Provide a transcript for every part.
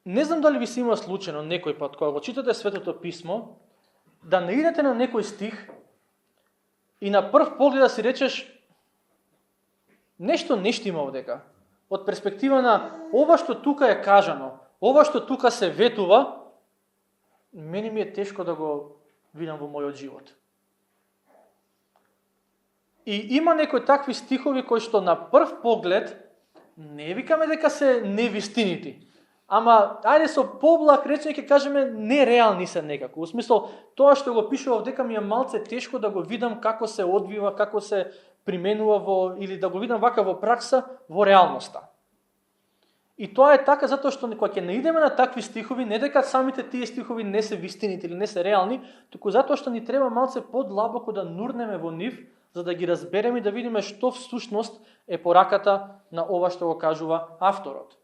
Не знам дали ви се има случајно некој пат, кога го читате Светото Писмо, да наидете на некој стих и на прв поглед да си речеш нешто има овдека. Од перспектива на ова што тука е кажано, ова што тука се ветува, мене ми е тешко да го видам во мојот живот. И има некои такви стихови кои што на прв поглед не викаме дека се невистинити, ама ајде со поблаг речење ќе кажеме нереални се некако. Во смисол, тоа што го пишува овдека ми е малце тешко да го видам како се одвива, како се применува во, или да го видам вака во пракса, во реалноста. И тоа е така затоа што кога ќе наидеме на такви стихови, не дека самите тие стихови не се вистинити или не се реални, туку затоа што ни треба малце подлабоко да нурнеме во нив, за да ги разбереме и да видиме што всушност е пораката на ова што го кажува авторот.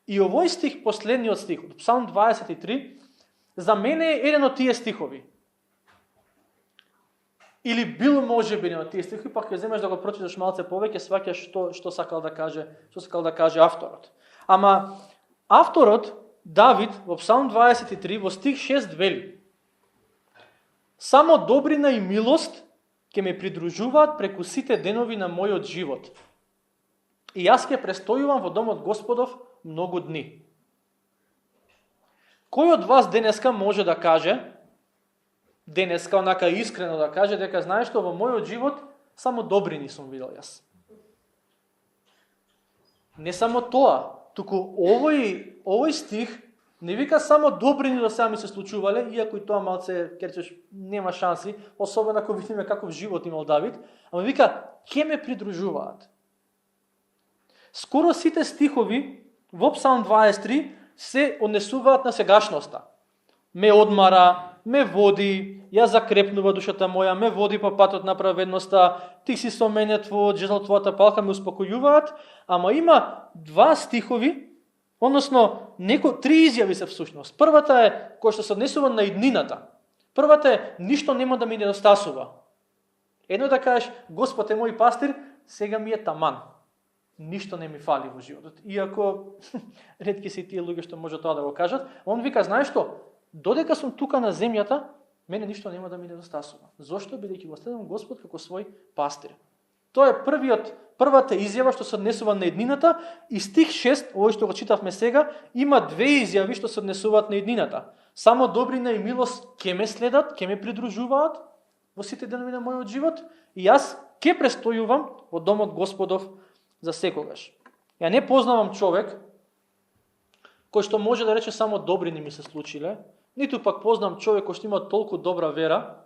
И овој стих, последниот стих, од Псалм 23, за мене е еден од тие стихови. Или бил можеби еден од тие стихови, пак ќе земеш да го прочиташ малце повеќе, сваќаш што сакал да каже авторот. Ама авторот Давид во Псалм 23 во стих 6 вели: само добрина и милост ќе ме придружуваат преку сите денови на мојот живот. И јас ќе престојувам во домот Господов многу дни. Кој од вас денеска може да каже, денеска онака искрено да каже, дека знаеш што во мојот живот само добрини сум видел јас? Не само тоа, туку овој стих не вика само добрини до сега ми се случувале, иако и тоа малце, керчеш, нема шанси, особено ако видиме каков живот имал Давид, ама вика, ќе ме придружуваат. Скоро сите стихови во Псалм 23 се однесуваат на сегашноста. Ме одмара, ме води, ја закрепнува душата моја, ме води по патот на праведноста, ти си со мене, твојот жезл, твојата палка ме успокојуваат, ама има два стихови, односно три изјави се всушност. Првата е која што се однесува на иднината. Првата е ништо нема да ми недостасува. Едно да кажеш Господ е мој пастир, сега ми е таман. Ништо не ми фали во животот. Иако ретки се тие луѓе што може тоа да го кажат, он вика, знаеш што? Додека сум тука на земјата, мене ништо нема да ми недостасува. Зошто? Бидејќи го следам Господ како свој пастир. Тоа е првата изјава што се однесува на еднината, и стих 6, овој што го читавме сега, има две изјави што се однесуваат на еднината. Само добрина и милост ќе ме следат, ќе ме придружуваат во сите денови на мојот живот, и јас ќе престојувам во домот Господов за секогаш. Ја не познавам човек кој што може да рече само добрини ми се случиле, ниту пак познавам човек кој што има толку добра вера,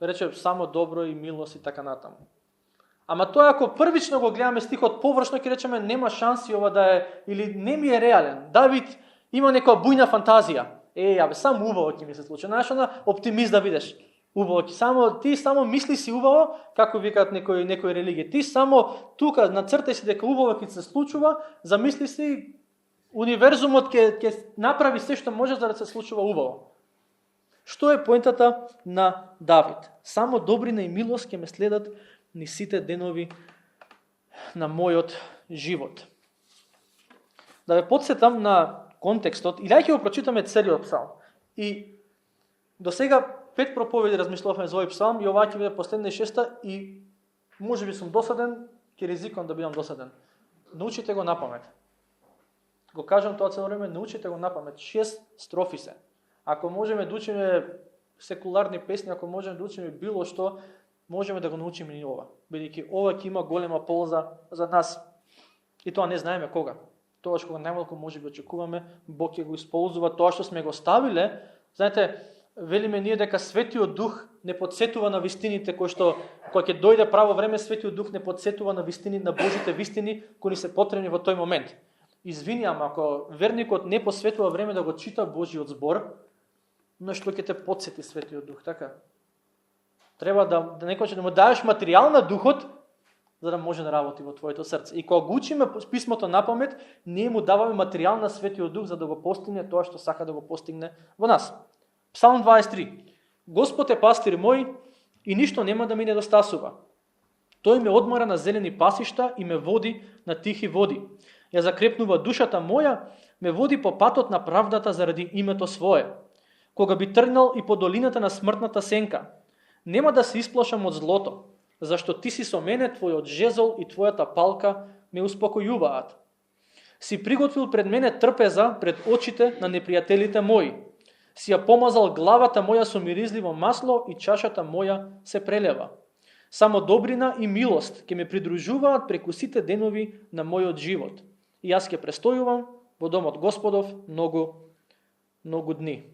да рече само добро и милост и така натаму. Ама тоа ако првично го гледаме стихот површно, ќе речеме нема шанси ова да е, или не ми е реален. Давид има некоја бујна фантазија. Само убаво ќе ми се случи. Знаеш, оптимист да видиш. Убаво ќе ти само мисли си убаво, како викаат некои религии. Ти само тука нацртај си дека убаво ќе се случува, замисли си универзумот ќе направи се што може за да се случува убаво. Што е поентата на Давид? Само добрина и милост ќе ме следат ни сите денови на мојот живот. Да ве потсетам на контекстот, и ќе го прочитаме целиот псалм. И до сега 5 проповеди размислувавме за овој псалм, и оваа ќе биде последна и 6-та, и можеби сум досаден, ќе ризикувам да бидам досаден. Научите го напамет. Го кажам тоа цело време, научите го напамет. 6 строфи се. Ако можеме да учиме секуларни песни, ако можеме да учиме било што, можеме да го научиме и ова. Бидејќи ова ќе има голема полза за нас. И тоа не знаеме кога. Тоа што најмалку можеби очекуваме, Бог ќе го исползува тоа што сме го ставиле. Знаете, велиме ние дека Светиот Дух не подсетува на вистините кои што кога ќе дојде право време, Светиот Дух не подсетува на вистини, на Божите вистини кои ни се потребни во тој момент. Извини, ама ако верникот не посветува време да го чита Божиот збор, на што ќе те подсети Светиот Дух, така? Треба да некој да му даеш материјал на Духот, за да може да работи во твоето срце. И кога го учиме писмото напамет, ние му даваме материјал на Светиот Дух за да го постигне тоа што сака да го постигне во нас. Псалм 23. Господ е пастир мој и ништо нема да ми недостасува. Тој ме одмара на зелени пасишта и ме води на тихи води. Ја закрепнува душата моја, ме води по патот на правдата заради името свое. Кога би тргнал и по долината на смртната сенка, нема да се исплашам од злото, зашто ти си со мене, твојот жезол и твојата палка ме успокојуваат. Си приготвил пред мене трпеза пред очите на непријателите мои. Си ја помазал главата моја со миризливо масло и чашата моја се прелева. Само добрина и милост ќе ме придружуваат преку сите денови на мојот живот. И јас ќе престојувам во домот Господов многу дни.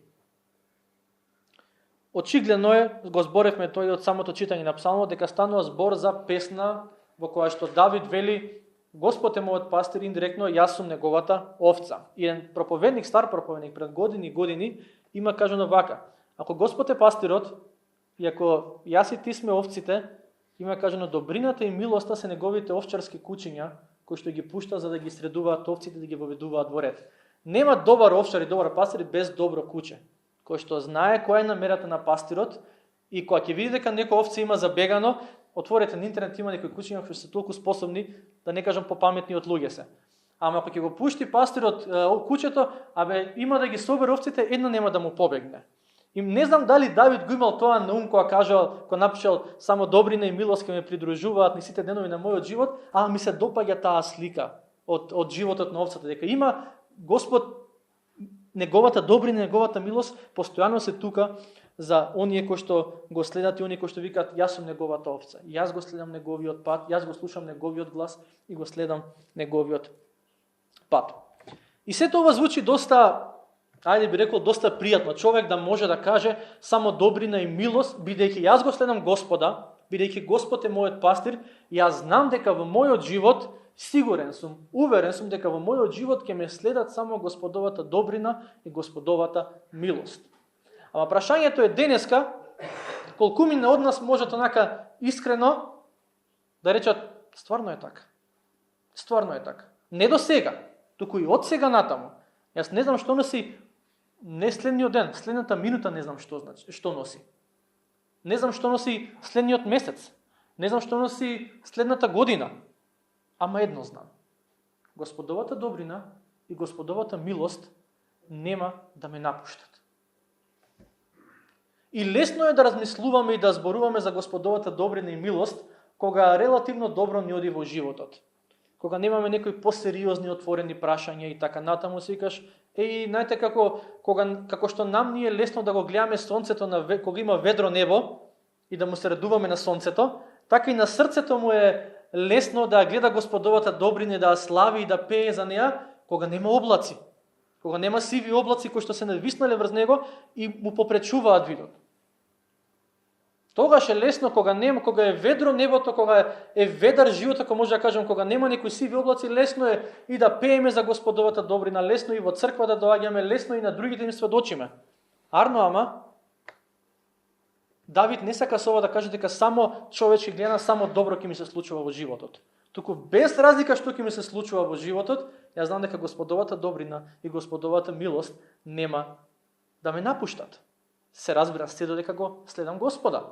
Очигледно е, го зборевме тој од самото читање на псалмот, дека станува збор за песна во која што Давид вели: Господ е мојот пастир, индиректно јас сум неговата овца. И еден проповедник, стар проповедник пред години и години има кажано вака: ако Господ е пастирот и ако јас и ти сме овците, има кажано добрината и милоста се неговите овчарски кучиња кои што ги пушта за да ги средуваат овците, да ги воведуваат во ред. Нема добар овчар и добар пастир без добро куче, кој што знае која е намерата на пастирот и кога ќе види дека некој овце има забегано, отворете на интернет, има некои кучиња кои се толку способни, да не кажам попаметни од луѓе се. Ама ако ќе го пушти пастирот кучето, има да ги собере овците, една нема да му побегне. И не знам дали Давид го имал тоа на ум кога кажал, кога напишал само добрина и милост ќе ме придружуваат на сите денови на мојот живот, а ми се допаѓа таа слика од животот на овцата, дека има Господ, неговата добрина, неговата милост постојано се тука за оние кои што го следат и оние кои што викаат: јас сум неговата овца, јас го следам неговиот пат, јас го слушам неговиот глас и го следам неговиот пат. И сето ова звучи доста, ајде би рекол, доста пријатно. Човек да може да каже само добрина и милост, бидејќи јас го следам Господа, бидејќи Господ е мојот пастир, јас знам дека во мојот живот, сигурен сум, уверен сум дека во мојот живот ќе ме следат само Господовата добрина и Господовата милост. Ама прашањето е денеска, колку мина од нас можат онака искрено да речат: стварно е така. Стварно е така. Не до сега, туку и од сега натаму. Јас не знам што носи не следниот ден, следната минута не знам што носи. Не знам што носи следниот месец. Не знам што носи следната година. Ама едно знам. Господовата добрина и Господовата милост нема да ме напуштат. И лесно е да размислуваме и да зборуваме за Господовата добрина и милост, кога релативно добро ни оди во животот. Кога немаме некои посериозни отворени прашања и така натаму, си кажеш: знаете како што нам ни е лесно да го гледаме сонцето кога има ведро небо и да му се радуваме на сонцето, така и на срцето му е лесно да гледа Господовата добрина и да слави и да пее за неа, кога нема облаци, кога нема сиви облаци кои што се нависнале врз него и му попречуваат видот. Тогаш е лесно кога е ведро небото, кога е ведар животот, ако може да кажам, кога нема некои сиви облаци, лесно е и да пееме за Господовата добрина, лесно и во црква да доаѓаме, лесно и на другите им сведочиме. Арно, ама Давид не сака со ова да каже дека само човечки гледана само добро ќе ми се случува во животот. Туку без разлика што ќе ми се случува во животот, јас знам дека Господовата добрина и Господовата милост нема да ме напуштат. Се разбира, се додека го следам Господа.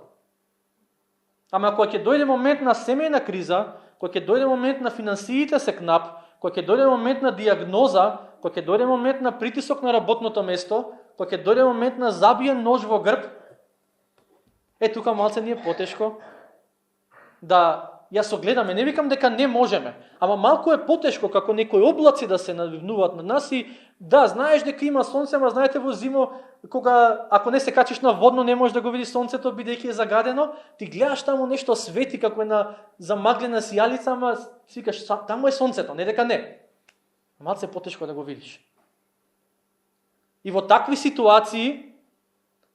Ама кога ќе дојде момент на семејна криза, кога ќе дојде момент на финансиите се кнап, кога ќе дојде момент на диагноза, кога ќе дојде момент на притисок на работното место, кога ќе дојде момент на забиен нож во грб, тука малце ни е потешко да ја согледаме. Не викам дека не можеме, ама малку е потешко како некои облаци да се навивнуваат на нас и да, знаеш дека има сонце, ама знаете во зимо, кога ако не се качиш на водно, не можеш да го видиш сонцето, бидејќи е загадено, ти гледаш таму нешто свети како една замаглена сијалица, ама си кажеш, таму е сонцето, не дека не. Малце е потешко да го видиш. И во такви ситуации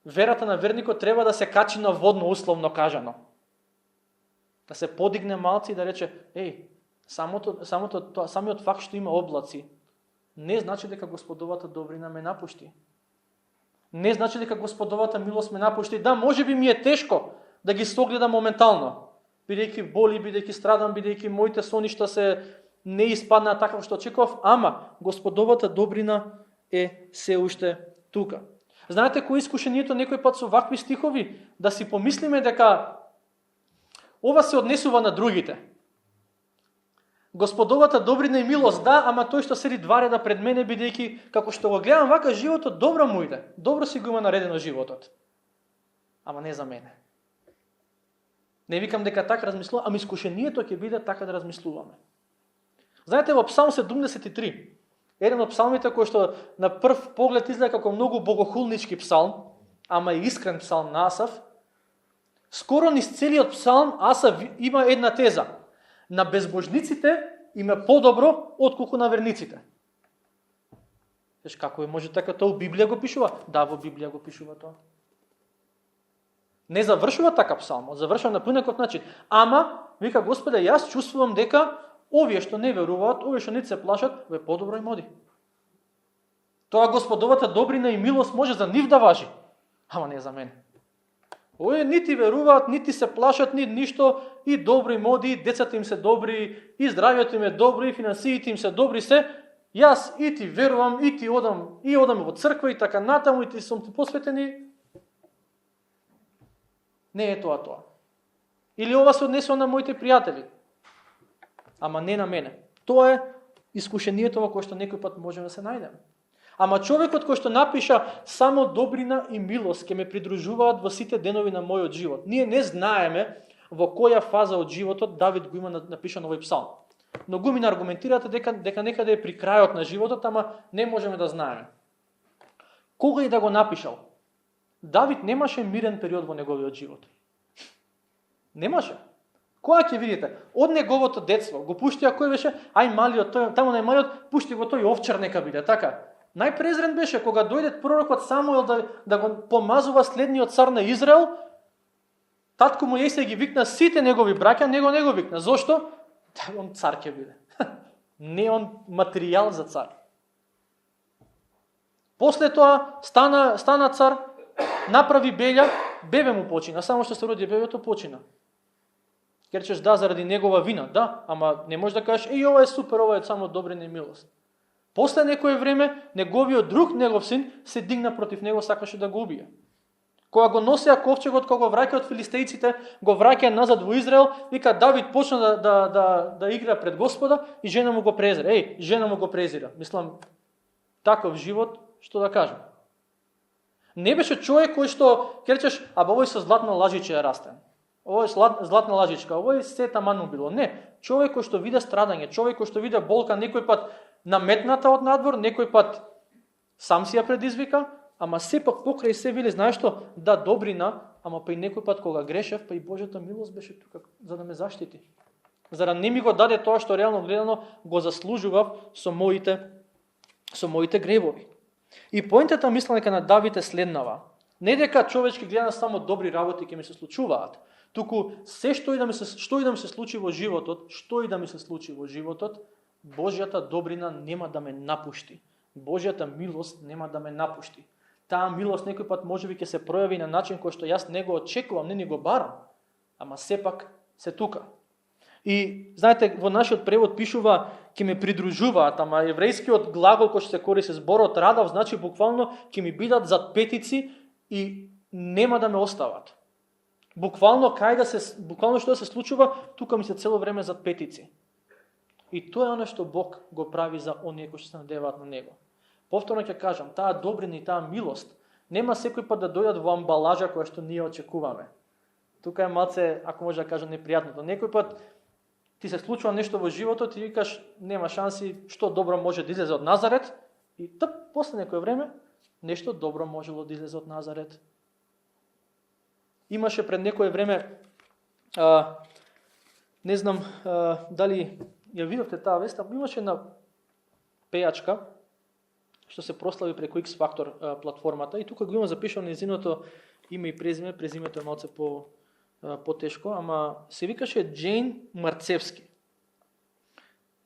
верата на верникот треба да се качи на водно, условно кажано. Да се подигне малци и да рече: самиот факт што има облаци, не значи дека Господовата добрина ме напушти. Не значи дека Господовата милост ме напушти. Да, можеби ми е тешко да ги согледам моментално, бидејќи боли, бидејќи страдам, бидејќи моите соништа се не испаднаа така што очекував, ама Господовата добрина е се уште тука. Знаете кој искушението некој пат со вакви стихови? Да си помислиме дека ова се однесува на другите. Господовата добрина и милост, да, ама тој што седи два реда пред мене, бидејќи како што го гледам вака животот, добро му иде. Добро си го има наредено животот. Ама не за мене. Не викам дека така размислувам, ама искушението ќе биде така да размислуваме. Знаете, во Псалм 73, еден од псалмите кој што на прв поглед изгледа како многу богохулнички псалм, ама и искрен псалм на Асав, скоро низ целиот псалм Асав има една теза. На безбожниците им е подобро отколку на верниците. Како може така тоа во Библија го пишува? Да, во Библија го пишува тоа. Не завршува така псалмот, завршува на понеков начин. Ама, вика Господе, јас чувствувам дека овие што не веруваат, овие што не се плашат, ве подобро им оди. Тоа Господовата добрина и милост може за нив да важи, ама не за мене. Овие нити веруваат, нити се плашат, ни ништо, и добро им оди, и децата им се добри, и здравјето им е добро, и финансиите им се добри, се. Јас и ти верувам, и ти одам во црква, и така натаму, и ти сум ти посветени. Не е тоа. Или ова се однесува на моите пријатели. Ама не на мене. Тоа е искушението во кое што некој пат можеме да се најдеме. Ама човекот кој што напиша само добрина и милост ќе ме придружуваат во сите денови на мојот живот. Ние не знаеме во која фаза од животот Давид го има напишано овој псалм. Многумина аргументираат дека некаде е при крајот на животот, ама не можеме да знаеме. Кога и да го напишал? Давид немаше мирен период во неговиот живот. Немаше. Кога ќе видите? Од неговото детство го пуштија кој беше? Ај малиот, таму најмалиот, пушти го тој овчар нека биде, така. Најпрезрен беше кога дојде пророкот Самуил да го помазува следниот цар на Израел. Татко му Јесеј ги викна сите негови браќа, него не го викна. Зошто? Он цар ќе биде. Не он материјал за цар. После тоа стана цар, направи беља, бебе му почина, само што се роди бебето почина. Ке речеш да, заради негова вина, да, ама не можеш да кажеш, ова е супер, ова е само добрина и милост. После некое време, неговиот друг, негов син, се дигна против него, сакаше да го убие. Кога го носеа ковчегот, кога го враќа од филистејците, го враќа назад во Израел, вика Давид почна да игра пред Господа и жена му го презира. Жена му го презира. Мислам, таков живот, што да кажам. Не беше човек кој што, ке речеш, овој со златна лажиче е растен. Овој златна лажичка, овој се таману било. Не, човек кој што виде страдање, човек кој што виде болка, некој пат наметната од надвор, некој пат сам си ја предизвика, ама сепак покрај се вели, знаеш што, да добрина, ама па и некој пат кога грешев, па и Божјата милост беше тука за да ме заштити. За да не ми го даде тоа што реално гледано го заслужував со моите гревови. И поентата мислам дека на Давид е следнава. Не дека човечки гледано само добри работи ќе ми се случуваат, туку се што и да ми се случи во животот, Божјата добрина нема да ме напушти. Божјата милост нема да ме напушти. Таа милост некој пат можеби ќе се пројави на начин кој што јас не го очекувам, не ни го барам, ама сепак се тука. И знаете, во нашиот превод пишува ќе ме придружуваат, ама еврејскиот глагол кој што се користи зборот радав, значи буквално ќе ми бидат зад петици и нема да ме остават. Буквално што се случува, тука ми се цело време зад петици. И тоа е оно што Бог го прави за оние кои што се надеваат на Него. Повторно ќе кажам, таа добрина и таа милост нема секој пат да дојдат во амбалажа која што ние очекуваме. Тука е малце, ако може да кажам, непријатното. Некој пат ти се случува нешто во животот и викаш, нема шанси, што добро може да излезе од Назарет, и после некој време нешто добро можело да излезе од Назарет. Имаше пред некое време, не знам дали ја видовте таа вест, имаше една пејачка што се прослави преку X Factor платформата и тука го има запишано незиното име и презиме, презимето е малце по-тешко, ама се викаше Джейн Марцевски.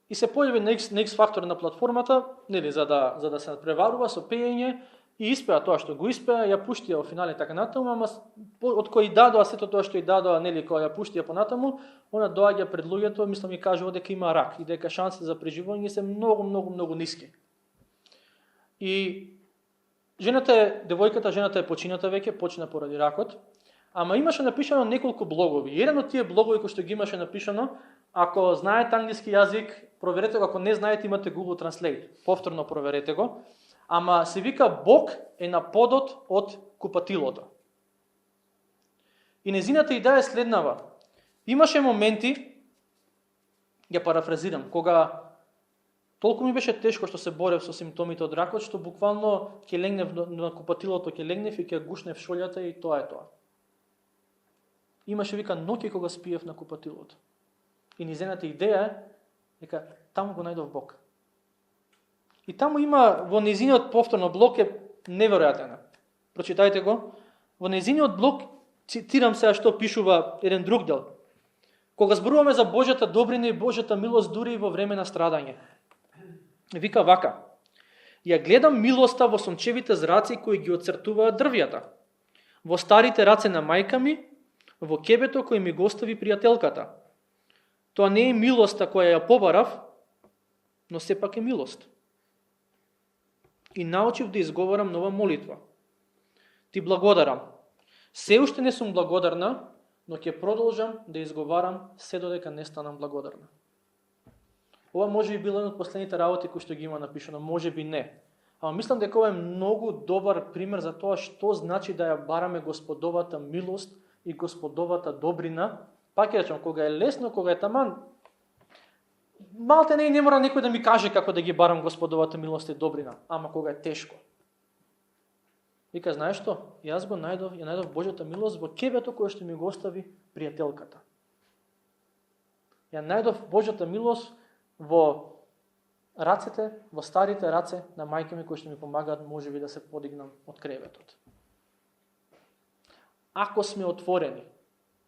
И се појави на X Factor на платформата, нели, за да се надпреварува со пеење и испеа тоа што го испеа, ја пуштија во финале така натаму, ама од кој дадоа сето тоа што и дадоа, нели, кога ја пуштија понатаму, она доаѓа пред луѓето, мислам и кажува дека има рак и дека шансите за преживување се многу ниски. И девојката е почината веќе, почина поради ракот, ама имаше напишано неколку блогови. Еден од тие блогови кои што ги имаше напишано Ако знаете англиски јазик, проверете го, ако не знаете имате Google Translate. Повторно проверете го. Ама се вика Бог е на подот од купатилото. И незината идеја е следнава. Имаше моменти, ја парафразирам, кога толку ми беше тешко што се борев со симптомите од ракот, што буквално ќе легнев на купатилото, ќе легнев и ќе гушнев шолјата и тоа е тоа. Имаше вика ноќи кога спиев на купатилото. И низената идеја е дека таму го најдов Бог. И таму има во незиниот повторно блок е неверојатен. Прочитајте го. Во незиниот блок цитирам сега што пишува еден друг дел. Кога зборуваме за Божјата добрина и Божјата милост дури и во време на страдање. Вика вака: ја гледам милоста во сончевите зраци кои ги оцртуваат дрвјата, во старите раце на мајка ми, во кебето кој ми го остави пријателката. Тоа не е милоста која ја побарав, но сепак е милост. И научив да изговорам нова молитва. Ти благодарам. Се уште не сум благодарна, но ќе продолжам да изговарам се додека не станам благодарна. Ова може би било едно од последните работи кои што ги има напишано, може би не. Ама мислам дека ова е многу добар пример за тоа што значи да ја бараме Господовата милост и Господовата добрина. Пак ќе речам, кога е лесно, кога е таман, малте не мора некој да ми каже како да ги барам Господовата милост и добрина, ама кога е тешко. Вика, знаеш што? Јас ја најдов Божјата милост во кебето кое што ми го остави пријателката. Ја најдов Божјата милост во рацете, во старите раце на мајка ми кои што ми помагаат можеби да се подигнам од креветот. Ако сме отворени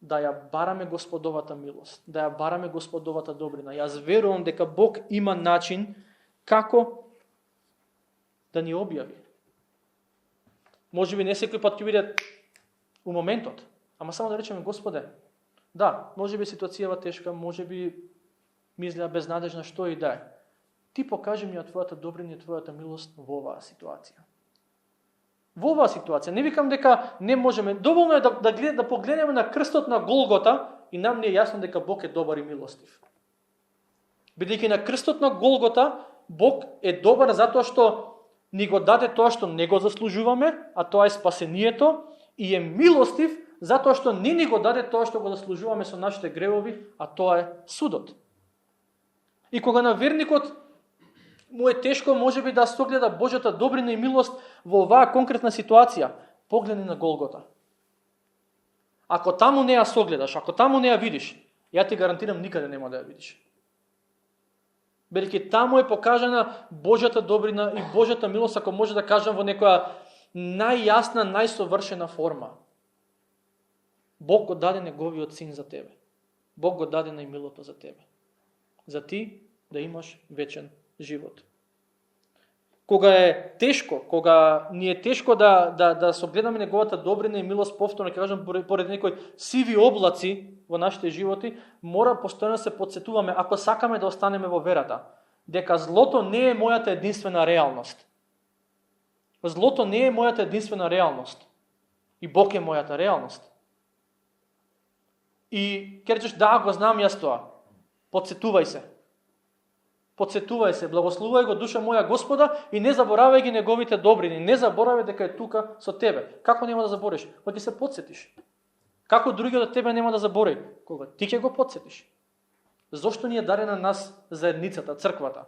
да ја бараме Господовата милост, да ја бараме Господовата добрина, јас верувам дека Бог има начин како да ни објави. Можеби не секој пат ќе биде у моментот, ама само да речеме Господе, да, можеби ситуацијава тешка, можеби ми изгледа безнадежна, што и да е. Ти покажи ми ја твојата добрина и твојата милост во оваа ситуација. Во оваа ситуација, не викам дека не можеме, доволно е да погледнеме на крстот на Голгота и нам не е јасно дека Бог е добар и милостив. Бидејќи на крстот на Голгота Бог е добар затоа што ни го даде тоа што не го заслужуваме, а тоа е спасението, и е милостив затоа што не ни го даде тоа што го заслужуваме со нашите гревови, а тоа е судот. И кога на верникот му е тешко можеби да согледа Божјата добрина и милост во оваа конкретна ситуација, погледни на Голгота. Ако таму не ја согледаш, ако таму не ја видиш, ја ти гарантирам никаде нема да ја видиш. Бидејќи таму е покажана Божјата добрина и Божјата милост, ако може да кажам во некоја најјасна, најсовршена форма. Бог го даде неговиот син за тебе. Бог го даде најмилото за тебе. За ти да имаш вечен живот. Кога е тешко, кога ни е тешко да согледаме неговата добрина и милост, повторно ќе кажам, поред некои сиви облаци во нашите животи, мора постојано се подсетуваме, ако сакаме да останеме во верата, дека злото не е мојата единствена реалност. Злото не е мојата единствена реалност. И Бог е мојата реалност. И ќе речеш, да, го знам јас тоа. Подсетувај се. Подсетувај се, благословувај го душа моја Господа и не заборавај ги неговите добрини. Не заборавај дека е тука со тебе. Како нема да забориш? Кога ти се подсетиш. Како другиот од тебе нема да заборави? Кога ти ќе го подсетиш. Зошто ни е дарена нас заедницата, црквата?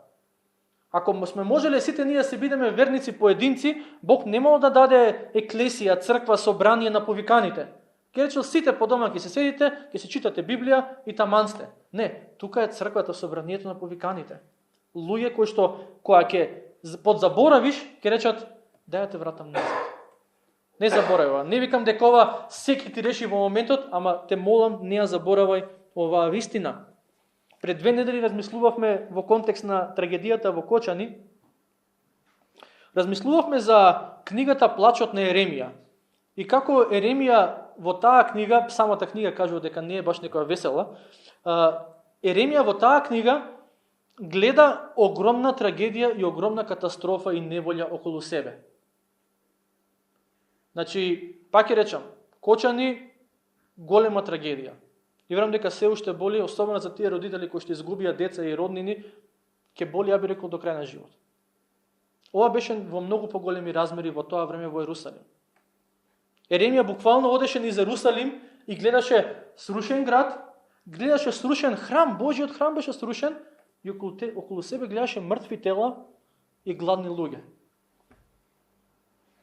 Ако сме можеле сите ние да се бидеме верници поединци, Бог немало да даде еклесија, црква, собрание на повиканите. Ке речел сите по дома ќе се седите, ќе се читате Библија и таман сте. Не, тука е црквата, собранието на повиканите. Луѓе кои што кога ќе подзаборавиш, ќе речат дај да те вратам назад. Не заборавај. Не викам дека ова секи ти реши во моментот, ама те молам не ја заборавај оваа вистина. Пред 2 недели размислувавме во контекст на трагедијата во Кочани. Размислувавме за книгата Плачот на Еремија. И како Еремија во таа книга, самата книга кажува дека не е баш некоја весела, Еремија во таа книга гледа огромна трагедија и огромна катастрофа и неволја околу себе. Значи, пак ќе речам, Кочани голема трагедија. И верам дека се уште боли, особено за тие родители кои што изгубија деца и роднини, ќе боли, ја би рекол, до крај на живот. Ова беше во многу поголеми размери во тоа време во Ерусалим. Еремија буквално одеше низ Ерусалим и гледаше срушен град, гледаше срушен храм, Божиот храм беше срушен и околу себе гледаше мртви тела и гладни луѓе.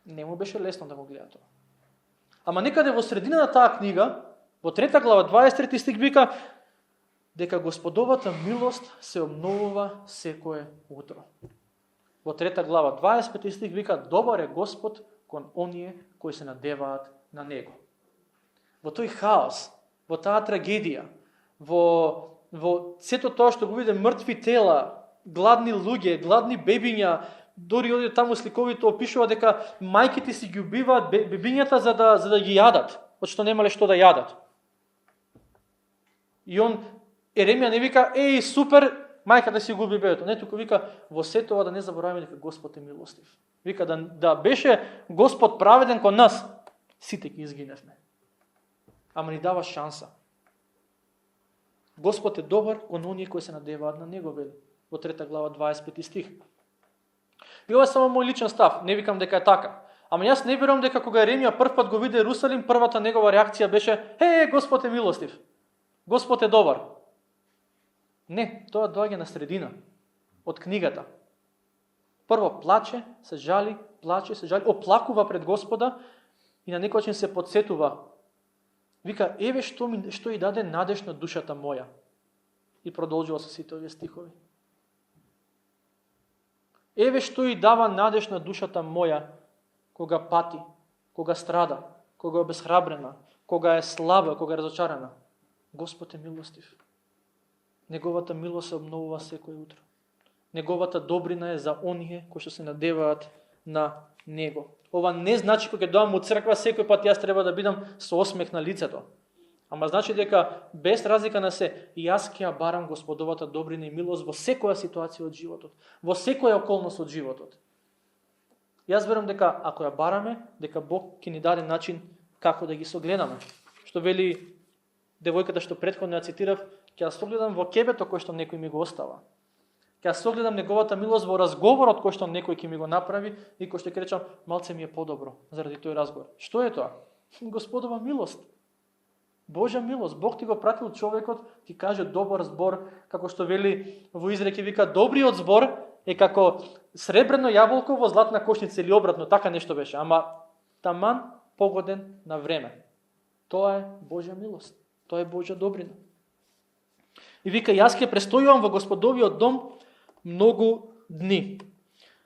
Не му беше лесно да го гледа тоа. Ама некаде во средина на таа книга, во 3 глава 23 стих вика дека Господовата милост се обновува секое утро. Во 3 глава 25 стих вика добар е Господ кон оние кои се надеваат на Него. Во тој хаос, во таа трагедија, во сето тоа што го виде мртви тела, гладни луѓе, гладни бебиња, дори оде таму сликовите опишува дека мајките си ги убиваат бебињата за да ги јадат, отшто немале што да јадат. И Еремија не вика, еј, супер, мајката си губи бебето. Не, туку вика, во сето ова да не забораваме дека Господ е милостив. Вика, да беше Господ праведен кон нас, сите ги изгиневме. Ама ни дава шанса. Господ е добар кон оние кои се надеваат на Него, вели, во 3 глава 25 стих. И ова е само мој личен став, не викам дека е така. Ама јас не верувам дека кога Еремија прв пат го виде Ерусалим, првата негова реакција беше, Господ е милостив. Господ е добар. Не, тоа доаѓа на средина од книгата. Прво плаче, се жали, оплакува пред Господа и на некој начин се подсетува. Вика, еве што и даде надеж на душата моја. И продолжува со сите овие стихови. Еве што и дава надеж на душата моја, кога пати, кога страда, кога е обесхрабрена, кога е слаба, кога е разочарана. Господ е милостив. Неговата милост се обновува секој утро. Неговата добрина е за оние кои што се надеваат на Него. Ова не значи кога доам од црква секој пат јас треба да бидам со осмех на лицето. Ама значи дека без разлика на се, јас ќе ја барам Господовата добрина и милост во секоја ситуација од животот, во секоја околност од животот. Јас верувам дека ако ја бараме, дека Бог ќе ни даде начин како да ги согледаме. Што вели девојката што претходно ја цитирав, ќе ја согледам во кебето кој што некој ми го остава. Ќе ја согледам неговата милост во разговорот кој што некој ќе ми го направи и кој што ќе речам малце ми е подобро заради тој разговор. Што е тоа? Господова милост. Божја милост. Бог ти го пратил човекот, ти каже добар збор, како што вели во изреки вика добриот збор е како сребрено јаболко во златна кошница или обратно, така нешто беше, ама таман погоден на време. Тоа е Божја милост. Тоа е Божја добрина. И вика, јас ќе престојувам во Господовиот дом многу дни.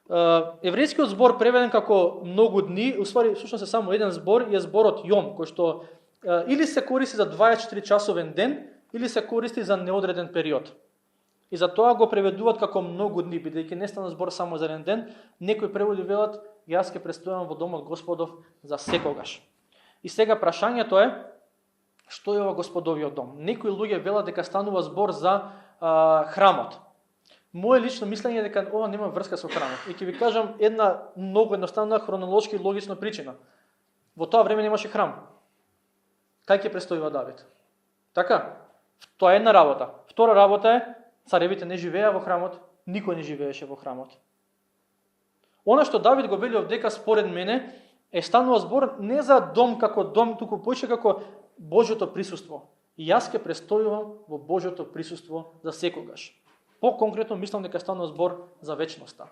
Еврејскиот збор преведен како многу дни, уствари всушност е само еден збор, и е зборот јом, кој што или се користи за 24 часовен ден, или се користи за неодреден период. И за тоа го преведуваат како многу дни, бидејќи не стана збор само за еден ден, некои преводи велат, јас ќе престојувам во домот Господов за секогаш. И сега прашањето е, што е ова Господовиот дом? Некои луѓе велат дека станува збор за храмот. Моje лично мислење е дека ова нема врска со храмот. И ќе ви кажам една многу едноставна хронолошки логична причина. Во тоа време немаше храм. Кај ќе престојува Давид? Така? Тоа е една работа. Втора работа е, царевите не живееа во храмот, никој не живееше во храмот. Она што Давид го вели овдека според мене е станува збор не за дом како дом, туку поише како Божјото присуство. И јас ќе престојувам во Божјото присуство за секогаш. По-конкретно мислам дека станува збор за вечноста.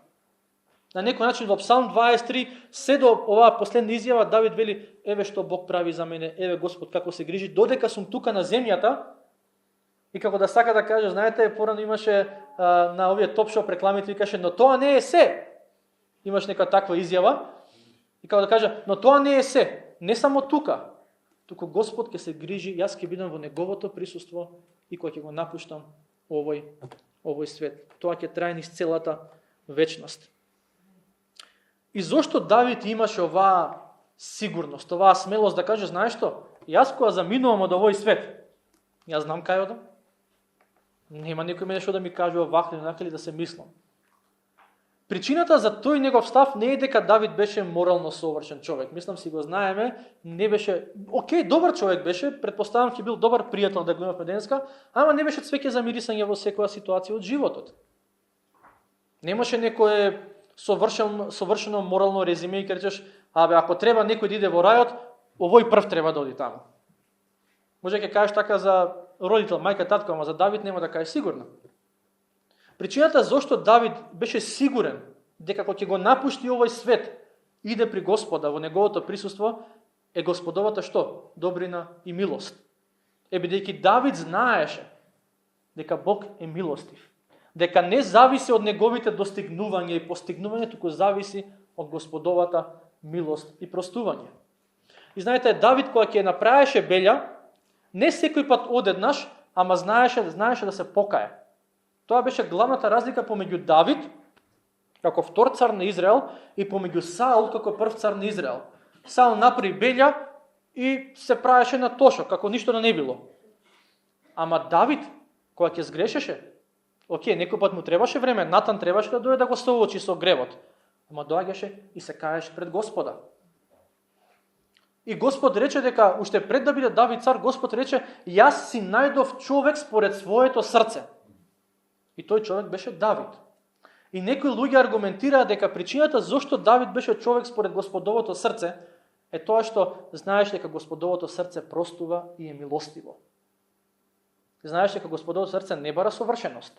На некој начин во Псалм 23 се до оваа последна изјава Давид вели еве што Бог прави за мене, еве Господ како се грижи додека сум тука на земјата. И како да сака да каже, знаете, порано имаше на овие топ-шоп рекламите викаше, но тоа не е се. Имаш нека таква изјава и како да каже, но тоа не е се, не само тука. Туку Господ ќе се грижи, јас ќе бидам во неговото присуство и кога ќе го напуштам овој свет. Тоа ќе трае низ целата вечност. И зошто Давид имаше оваа сигурност, оваа смелост да каже, знаеш што, јас кога заминувам од овој свет, јас знам кај одам. Нема некој мене што да ми каже овака или онака или да се мислам. Причината за тој негов став не е дека Давид беше морално совршен човек. Мислам си го знаеме, не беше добар човек беше, претпоставам ќе бил добар пријател да го имавме денеска, ама не беше цвеќе за мирисање во секоја ситуација од животот. Немаше некое совршено морално резиме и кажеш, ако треба некој да иде во рајот, овој прв треба да оди таму. Може ќе кажеш така за родител, мајка, татко, ама за Давид нема да кажеш сигурно. Причината зошто Давид беше сигурен дека кога ќе го напушти овој свет, иде при Господа во неговото присуство, е Господовата што? Добрина и милост. Бидејќи Давид знаеше дека Бог е милостив, дека не зависи од неговите достигнувања и постигнувања, туку зависи од Господовата милост и простување. И знаете, Давид кога ќе направеше белја, не секој пат одеднаш, ама знаеше да се покае. Тоа беше главната разлика помеѓу Давид, како втор цар на Израел, и помеѓу Саул, како прв цар на Израел. Саул направи белја и се правеше на тошо, како ништо да не било. Ама Давид, кога ќе сгрешеше, некој пат му требаше време, Натан требаше да дојде да го соочи со гревот. Ама доаѓаше и се каеше пред Господа. И Господ рече дека, уште пред да биде Давид цар, Господ рече, јас си најдов човек според своето срце. И тој човек беше Давид. И некои луѓе аргументираат дека причината зошто Давид беше човек според Господовото срце е тоа што знаеш дека Господовото срце простува и е милостиво. Знаеш дека Господовото срце не бара совршеност,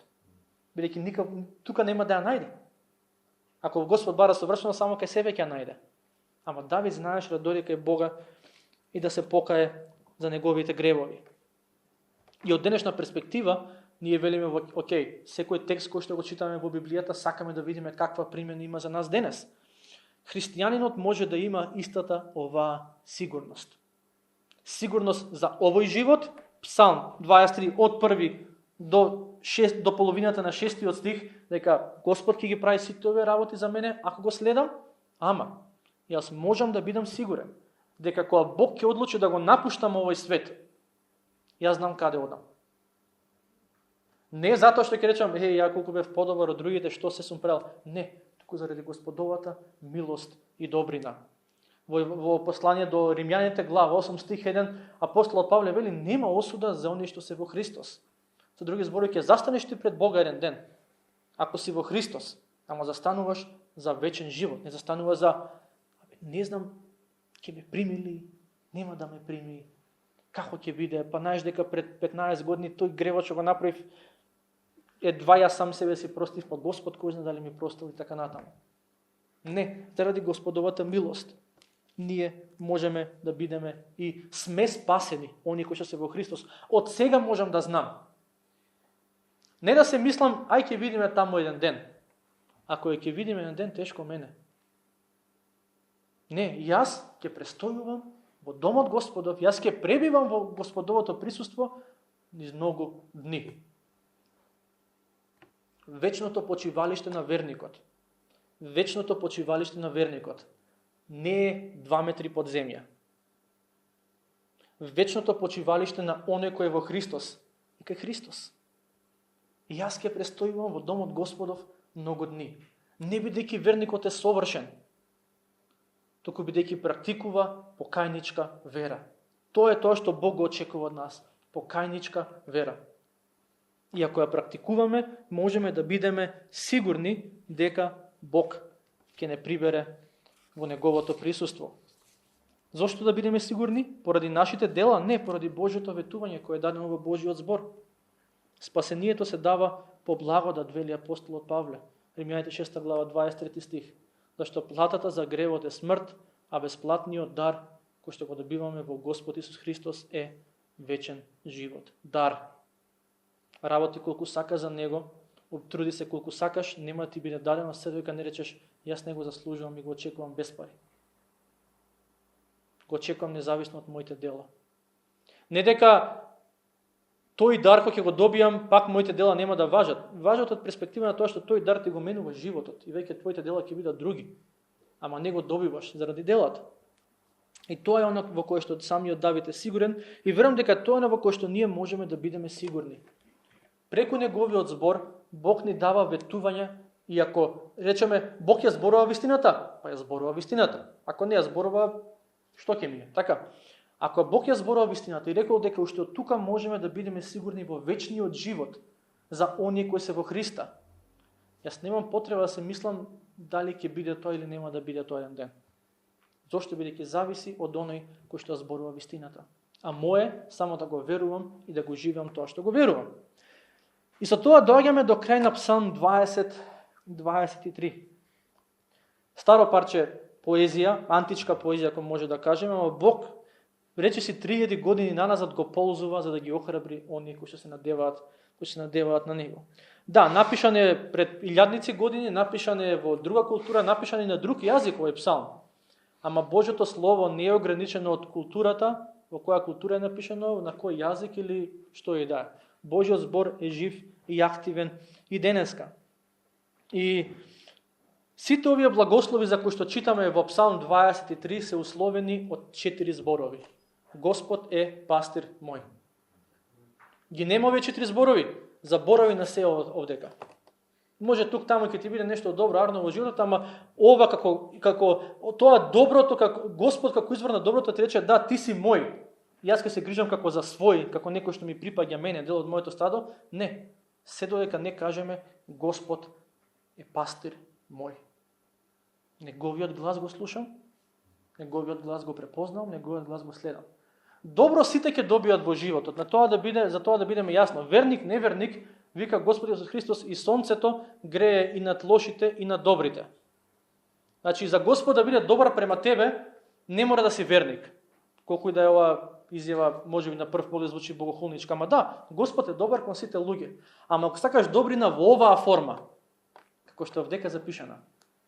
бидејќи никак тука нема да ја најде. Ако Господ бара совршеност, само кај себе ќе ја најде. Ама Давид знаеше да дојде кај Бога и да се покае за неговите гревови. И од денешна перспектива, ние велиме, секој текст кој што го читаме во Библијата, сакаме да видиме каква примена има за нас денес. Христијанинот може да има истата оваа сигурност. Сигурност за овој живот, Псалм 23 од 1 до половината на 6 стих, дека Господ ќе ги прави сите овие работи за мене ако го следам, ама јас можам да бидам сигурен дека кога Бог ќе одлучи да го напуштам овој свет, јас знам каде одам. Не затоа што ќе речам, ја колку бев подобар од другите, што се сум правил. Не, туку заради Господовата милост и добрина. Во послание до Римјаните, глава 8 стих 1, апостолот Павле вели, нема осуда за оние што се во Христос. Со други зборови, ќе застанеш ти пред Бога еден ден, ако си во Христос, ама застануваш за вечен живот, не застануваш за не знам, ќе ме примили, нема да ме прими, како ќе биде, па знаеш дека пред 15 години тој гревот што го направив, едва јас сам себе си простив, па Господ кој знае дали ми простил и така натаму. Не, заради Господовата милост, ние можеме да бидеме и сме спасени, они кои што се во Христос. Од сега можам да знам. Не да се мислам, ќе видиме таму еден ден. Ако ќе видиме еден ден, тешко мене. Не, јас ќе престојувам во домот Господов, јас ќе пребивам во Господовото присуство низ многу дни. Вечното почивалиште на верникот. Вечното почивалиште на верникот не е 2 метри под земја. Вечното почивалиште на оној кој е во Христос е кај Христос. И јас ќе престојувам во домот Господов многу дни. Не бидејќи верникот е совршен, туку бидејќи практикува покајничка вера. Тоа е тоа што Бог го очекува од нас. Покајничка вера. И ако ја практикуваме, можеме да бидеме сигурни дека Бог ќе не прибере во неговото присуство. Зошто да бидеме сигурни? Поради нашите дела? Не, поради Божјото ветување кое е дадено во Божјиот збор. Спасението се дава по благодат, вели апостолот Павле. Римјаните 6 глава 23 стих. Зашто платата за гревот е смрт, а безплатниот дар кој што го добиваме во Господ Исус Христос е вечен живот. Дар. Работи колку сакаш за него, труди се колку сакаш, нема ти биде дадено, се додека не речеш јас не го заслужувам и го очекувам без пари. Го очекувам независно од моите дела. Не дека тој дар кој ќе го добијам, пак моите дела нема да важат. Важат од перспектива на тоа што тој дар ти го менува животот и веќе твоите дела ќе бидат други. Ама не го добиваш заради делата. И тоа е оно во кое што самиот Давид е сигурен и верувам дека тоа е во кое што ние можеме да бидеме сигурни. Преку неговиот збор Бог ни дава ветување И ако речеме Бог ја зборува вистината, па ја зборува вистината. Ако не ја зборува, што ќе ми е? Така. Ако Бог ја зборува вистината и рекол дека уште од тука можеме да бидеме сигурни во вечниот живот за оние кои се во Христа, јас немам потреба да се мислам дали ќе биде тоа или нема да биде тоа еден ден. Зошто бидејќи зависи од оној кој што зборува вистината. А мое само да го верувам и да го живеам тоа што го верувам. И со тоа доаѓаме до крај на Псалм 20:23. Старо парче поезија, античка поезија, ако може да кажеме, но Бог речиси 3000 години наназад го ползува за да ги охрабри оние кои што се надеваат на него. Да, напишан е пред илјадници години, напишан е во друга култура, напишан е на друг јазик овој псалм. Ама Божјото слово не е ограничено од културата, во која култура е напишано, на кој јазик или што и да е. Божјиот збор е жив и активен и денеска. И сите овие благослови за кои што читаме во Псалм 23 се условени од 4 зборови. Господ е пастир мој. Ги нема овие 4 зборови, заборави на се овдека. Може тук таму ќе ти биде нешто добро арно во животот, ама ова како тоа доброто, како Господ како извор на доброто ти рече да ти си мој. Јас ќе се грижам како за свој, како некој што ми припаѓа мене, дел од моето стадо. Не. Се додека не кажеме Господ е пастир мој. Неговиот глас го слушам, неговиот глас го препознавам, неговиот глас го следам. Добро сите ќе добијат во животот, за тоа да бидеме јасно. Верник, неверник, вика Господ Исус Христос, и сонцето грее и над лошите и над добрите. Значи, за Господ да биде добар према тебе, не мора да си верник. Колку и да е ова изјава, може би на прв поглед звучи богохулничка, ама да, Господ е добар кон сите луѓе. Ама ако сакаш добрина во оваа форма, како што овдека запишана,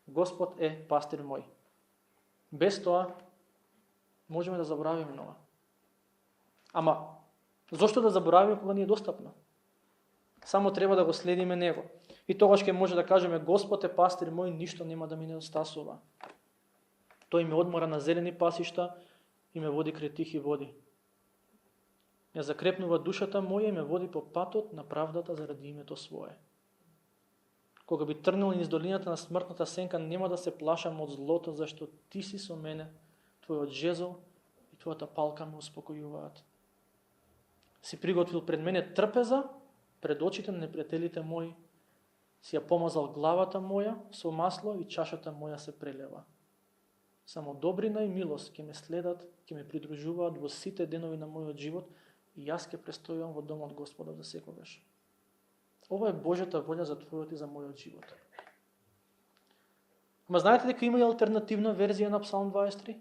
Господ е пастир мој. Без тоа, можеме да заборавиме на ова. Ама, зошто да заборавиме кога ни е достапно? Само треба да го следиме него. И тогаш ќе може да кажеме, Господ е пастир мој, ништо нема да ми недостасува. Тој ме одмора на зелени пасишта и ме води крај тихи води. Ја закрепнува душата моја и ме води по патот на правдата заради името свое. Кога би тргнал низ долината на смртната сенка, нема да се плашам од злото, зашто ти си со мене, твојот жезл и твојата палка ме успокојуваат. Си приготвил пред мене трпеза, пред очите на непријателите мои, си ја помазал главата моја со масло и чашата моја се прелева. Само добрина и милост ќе ме следат, ќе ме придружуваат во сите денови на мојот живот и јас ќе престојувам во домот Господа за секогаш. Ова е Божјата волја за твојот и за мојот живот. Ама знаете дека има и алтернативна верзија на Псалм 23?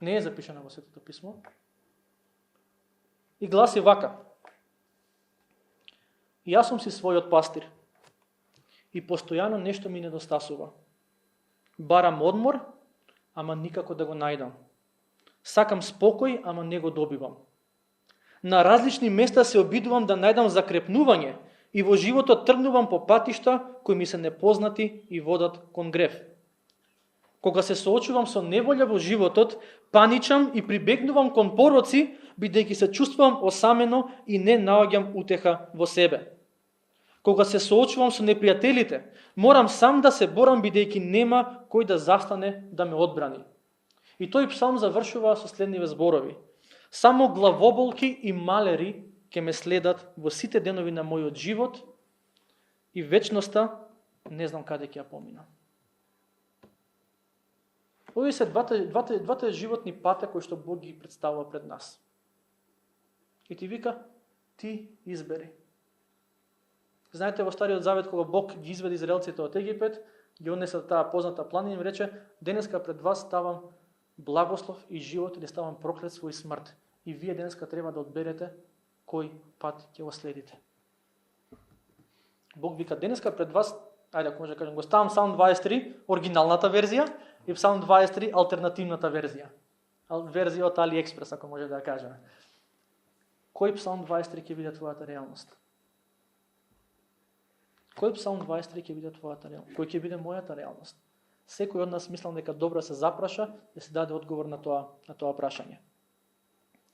Не е запишана во Светото писмо. И гласи вака: Јас сум си својот пастир и постојано нешто ми недостасува. Барам одмор, ама никако да го најдам. Сакам спокој, ама не го добивам. На различни места се обидувам да најдам закрепнување и во животот тргнувам по патишта кои ми се непознати и водат кон грев. Кога се соочувам со неволја во животот, паничам и прибегнувам кон пороци, бидејќи се чувствувам осамено и не наоѓам утеха во себе. Кога се соочувам со непријателите, морам сам да се борам бидејќи нема кој да застане да ме одбрани. И тој псалм завршува со следниве зборови: Само главоболки и малери ќе ме следат во сите денови на мојот живот и вечноста не знам каде ќе ја поминам. Овие се двата животни пата кои што Бог ги представува пред нас. И ти вика, ти избери. Знаете, во Стариот Завет, кога Бог ги изведе израелците од Египет, ги однесе таа позната планина и им рече: денеска пред вас ставам благослов и живот или ставам проклетство и смрт. И вие денеска треба да одберете кој пат ќе го следите. Бог вика, денеска пред вас, ајде ако може да кажем, го ставам Псалм 23, оригиналната верзија, и Псалм 23, алтернативната верзија. Верзија од AliExpress, ако може да кажеме. Кој Псалм 23 ќе биде твојата реалност? Кој Псалм 23 ќе биде твојата реалност? Кој ќе биде мојата реалност? Секој од нас мислам дека добро се запраша да се даде одговор на тоа прашање.